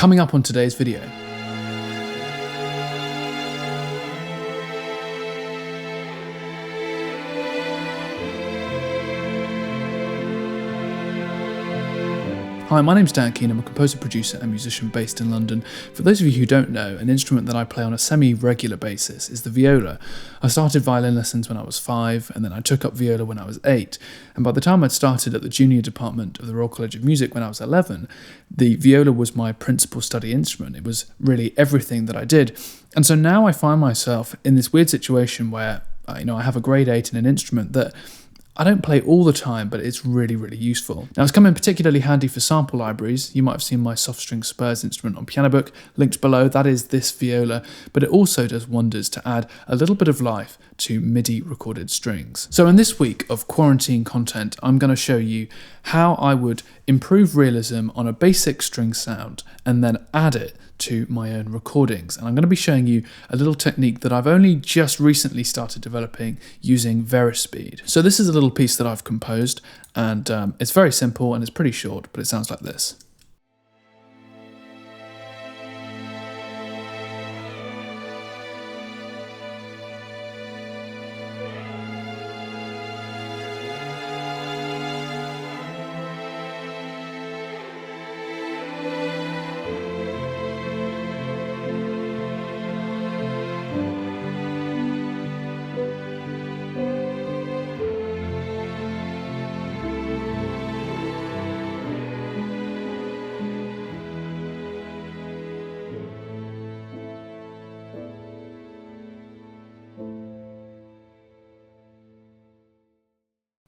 Coming up on today's video. Hi, my name's Dan Keane. I'm a composer, producer and musician based in London. For those of you who don't know, an instrument that I play on a semi-regular basis is the viola. I started violin lessons when I was 5, and then I took up viola when I was 8. And by the time I'd started at the junior department of the Royal College of Music when I was 11, the viola was my principal study instrument. It was really everything that I did. And so now I find myself in this weird situation where I have a grade 8 in an instrument that I don't play all the time, but it's really, really useful. Now, it's come in particularly handy for sample libraries. You might have seen my soft string Spurs instrument on Piano Book, linked below. That is this viola, but it also does wonders to add a little bit of life to MIDI recorded strings. So in this week of quarantine content, I'm going to show you how I would improve realism on a basic string sound and then add it to my own recordings. And I'm going to be showing you a little technique that I've only just recently started developing using Varispeed. So this is a little piece that I've composed, and it's very simple and it's pretty short, but it sounds like this.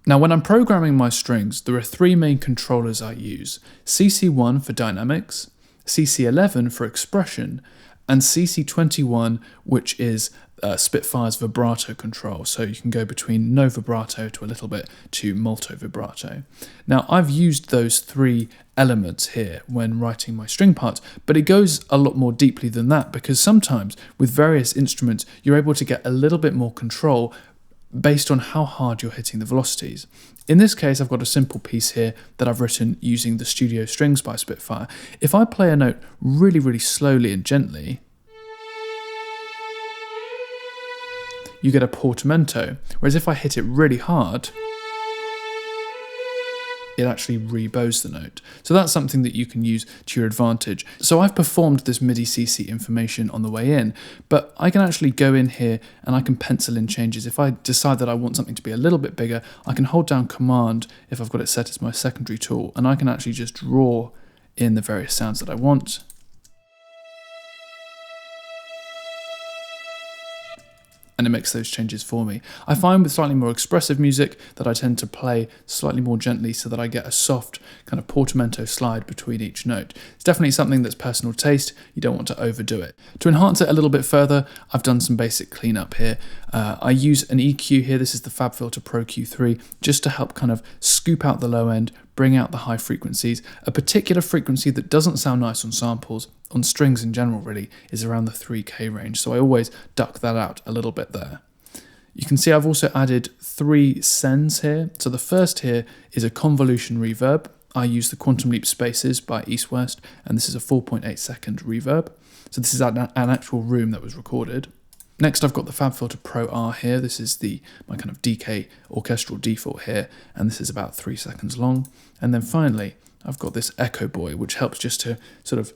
Now, when I'm programming my strings, there are 3 main controllers I use: CC1 for dynamics, CC11 for expression, and CC21, which is Spitfire's vibrato control. So you can go between no vibrato to a little bit to multo vibrato. Now, I've used those 3 elements here when writing my string parts, but it goes a lot more deeply than that, because sometimes with various instruments, you're able to get a little bit more control based on how hard you're hitting the velocities. In this case, I've got a simple piece here that I've written using the studio strings by Spitfire. If I play a note really, really slowly and gently, you get a portamento, whereas if I hit it really hard, it actually rebows the note. So that's something that you can use to your advantage. So I've performed this MIDI CC information on the way in, but I can actually go in here and I can pencil in changes. If I decide that I want something to be a little bit bigger, I can hold down Command if I've got it set as my secondary tool, and I can actually just draw in the various sounds that I want. And it makes those changes for me. I find with slightly more expressive music that I tend to play slightly more gently so that I get a soft kind of portamento slide between each note. It's definitely something that's personal taste. You don't want to overdo it. To enhance it a little bit further, I've done some basic cleanup here. I use an EQ here. This is the FabFilter Pro Q3, just to help kind of scoop out the low end, bring out the high frequencies. A particular frequency that doesn't sound nice on samples, on strings in general really, is around the 3K range, so I always duck that out a little bit there. You can see I've also added 3 sends here. So the first here is a convolution reverb. I use the Quantum Leap Spaces by East West, and this is a 4.8 second reverb. So this is an actual room that was recorded. Next, I've got the FabFilter Pro R here. This is my kind of DK orchestral default here, and this is about 3 seconds long. And then finally, I've got this Echo Boy, which helps just to sort of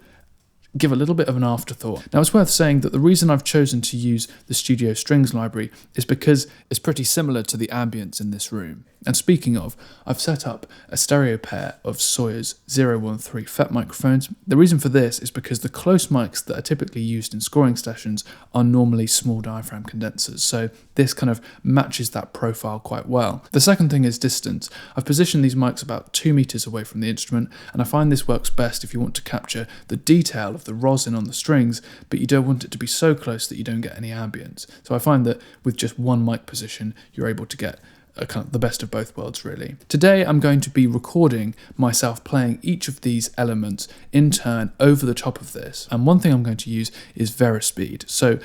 give a little bit of an afterthought. Now, it's worth saying that the reason I've chosen to use the Studio Strings library is because it's pretty similar to the ambience in this room. And speaking of, I've set up a stereo pair of Sawyer's 013 FET microphones. The reason for this is because the close mics that are typically used in scoring sessions are normally small diaphragm condensers, so this kind of matches that profile quite well. The second thing is distance. I've positioned these mics about 2 meters away from the instrument, and I find this works best if you want to capture the detail of the rosin on the strings, but you don't want it to be so close that you don't get any ambience. So I find that with just one mic position, you're able to get kind of the best of both worlds, really. Today I'm going to be recording myself playing each of these elements in turn over the top of this, and one thing I'm going to use is Varispeed. So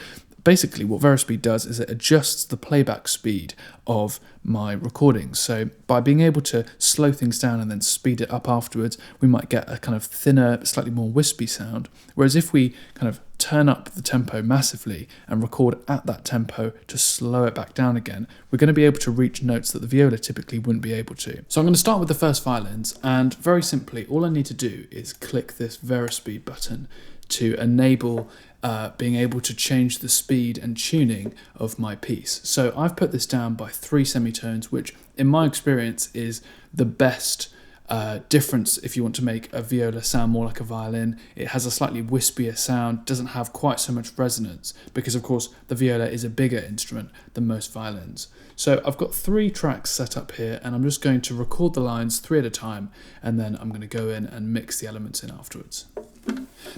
basically what Varispeed does is it adjusts the playback speed of my recordings. So by being able to slow things down and then speed it up afterwards, we might get a kind of thinner, slightly more wispy sound. Whereas if we kind of turn up the tempo massively and record at that tempo to slow it back down again, we're going to be able to reach notes that the viola typically wouldn't be able to. So I'm going to start with the first violins, and very simply, all I need to do is click this Varispeed button to enable being able to change the speed and tuning of my piece. So I've put this down by 3 semitones, which in my experience is the best difference if you want to make a viola sound more like a violin. It has a slightly wispier sound, doesn't have quite so much resonance, because of course the viola is a bigger instrument than most violins. So I've got 3 tracks set up here, and I'm just going to record the lines 3 at a time, and then I'm going to go in and mix the elements in afterwards.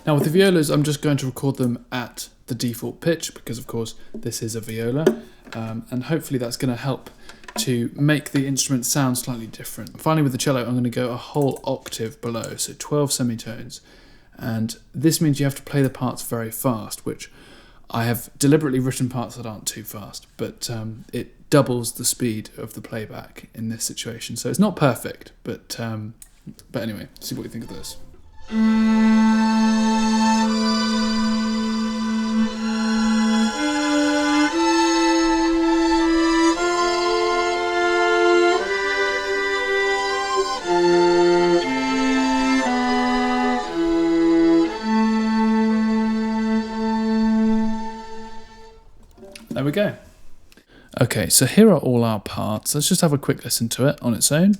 Now with the violas, I'm just going to record them at the default pitch, because of course this is a viola, and hopefully that's going to help to make the instrument sound slightly different. Finally with the cello, I'm going to go a whole octave below, so 12 semitones, and this means you have to play the parts very fast, which I have deliberately written parts that aren't too fast, but it doubles the speed of the playback in this situation. So it's not perfect, but anyway, see what you think of this. There we go. Okay, so here are all our parts. Let's just have a quick listen to it on its own.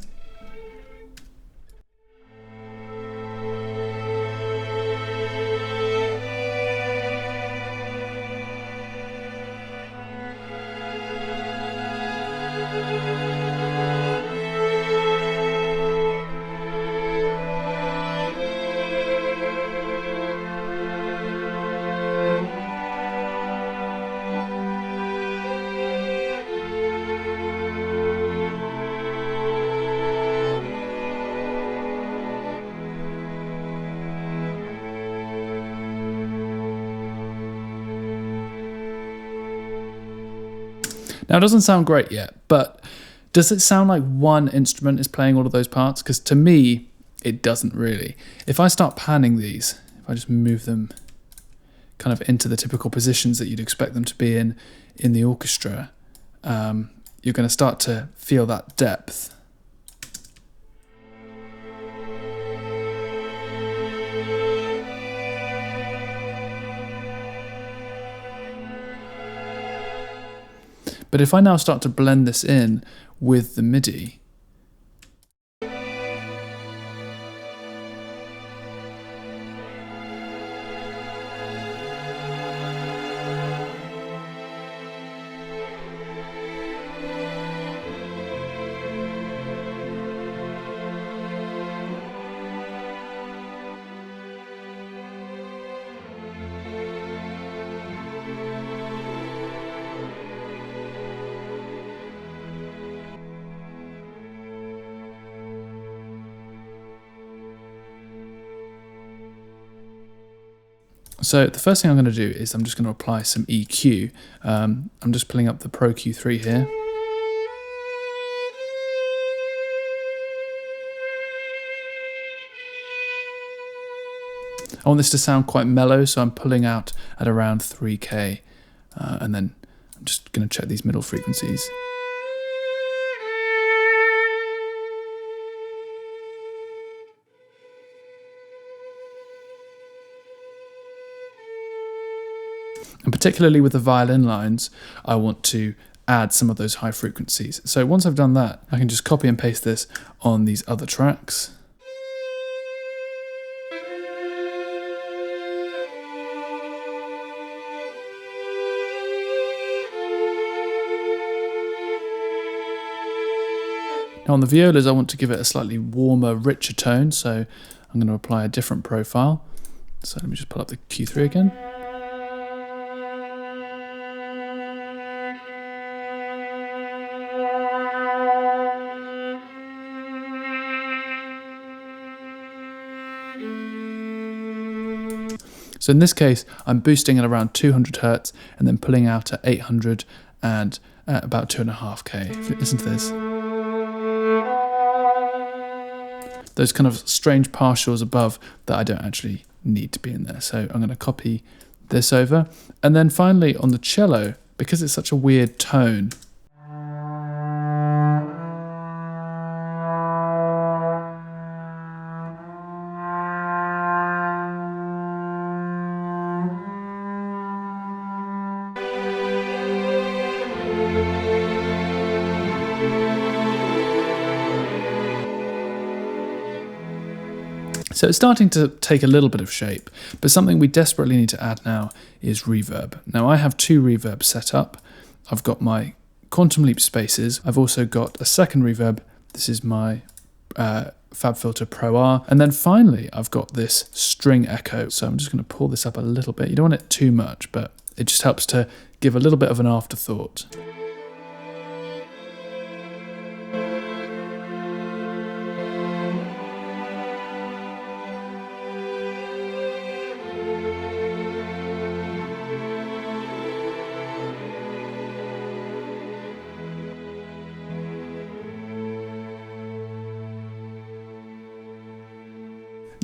Now, it doesn't sound great yet, but does it sound like one instrument is playing all of those parts? Because to me, it doesn't really. If I start panning these, if I just move them kind of into the typical positions that you'd expect them to be in the orchestra, you're going to start to feel that depth. But if I now start to blend this in with the MIDI, so the first thing I'm going to do is I'm just going to apply some EQ. I'm just pulling up the Pro Q3 here. I want this to sound quite mellow, so I'm pulling out at around 3K, and then I'm just going to check these middle frequencies. And particularly with the violin lines, I want to add some of those high frequencies. So once I've done that, I can just copy and paste this on these other tracks. Now on the violas, I want to give it a slightly warmer, richer tone, so I'm going to apply a different profile. So let me just pull up the Q3 again. So in this case, I'm boosting at around 200 hertz and then pulling out at 800 and about 2.5K. If you listen to this. Those kind of strange partials above that I don't actually need to be in there. So I'm going to copy this over. And then finally on the cello, because it's such a weird tone, so it's starting to take a little bit of shape, but something we desperately need to add now is reverb. Now I have 2 reverbs set up. I've got my Quantum Leap spaces. I've also got a second reverb. This is my FabFilter Pro R. And then finally, I've got this string echo. So I'm just going to pull this up a little bit. You don't want it too much, but it just helps to give a little bit of an afterthought.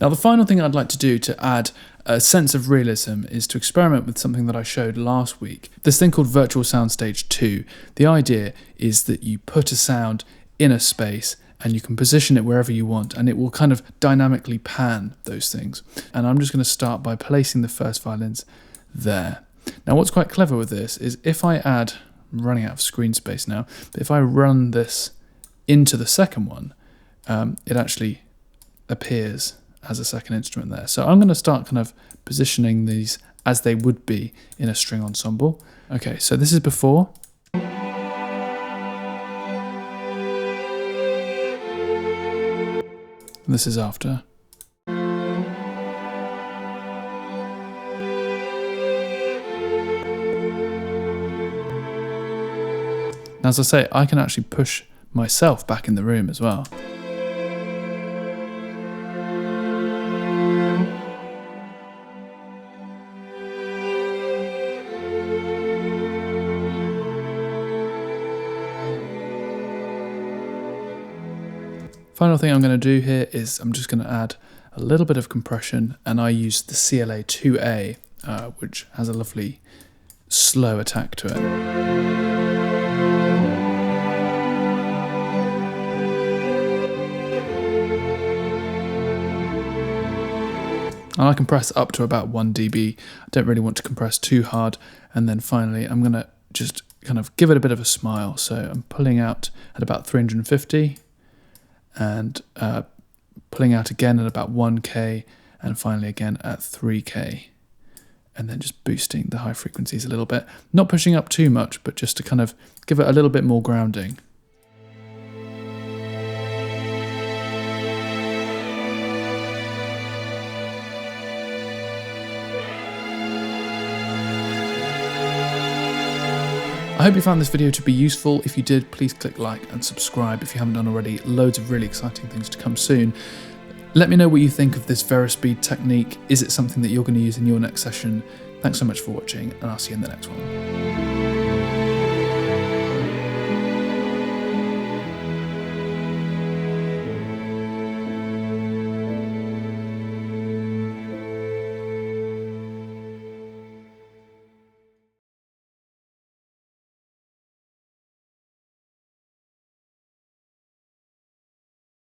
Now the final thing I'd like to do to add a sense of realism is to experiment with something that I showed last week. This thing called Virtual Soundstage 2. The idea is that you put a sound in a space and you can position it wherever you want and it will kind of dynamically pan those things. And I'm just going to start by placing the first violins there. Now what's quite clever with this is if I add, I'm running out of screen space now, but if I run this into the second one, it actually appears as a second instrument there. So I'm going to start kind of positioning these as they would be in a string ensemble. Okay, so this is before. And this is after. Now, as I say, I can actually push myself back in the room as well. Final thing I'm going to do here is I'm just going to add a little bit of compression, and I use the CLA 2A, which has a lovely slow attack to it. And I compress up to about 1 dB. I don't really want to compress too hard. And then finally, I'm going to just kind of give it a bit of a smile. So I'm pulling out at about 350 and pulling out again at about 1K and finally again at 3K. And then just boosting the high frequencies a little bit. Not pushing up too much, but just to kind of give it a little bit more grounding. I hope you found this video to be useful. If you did, please click like and subscribe if you haven't done already. Loads of really exciting things to come soon. Let me know what you think of this Varispeed technique. Is it something that you're going to use in your next session? Thanks so much for watching, and I'll see you in the next one.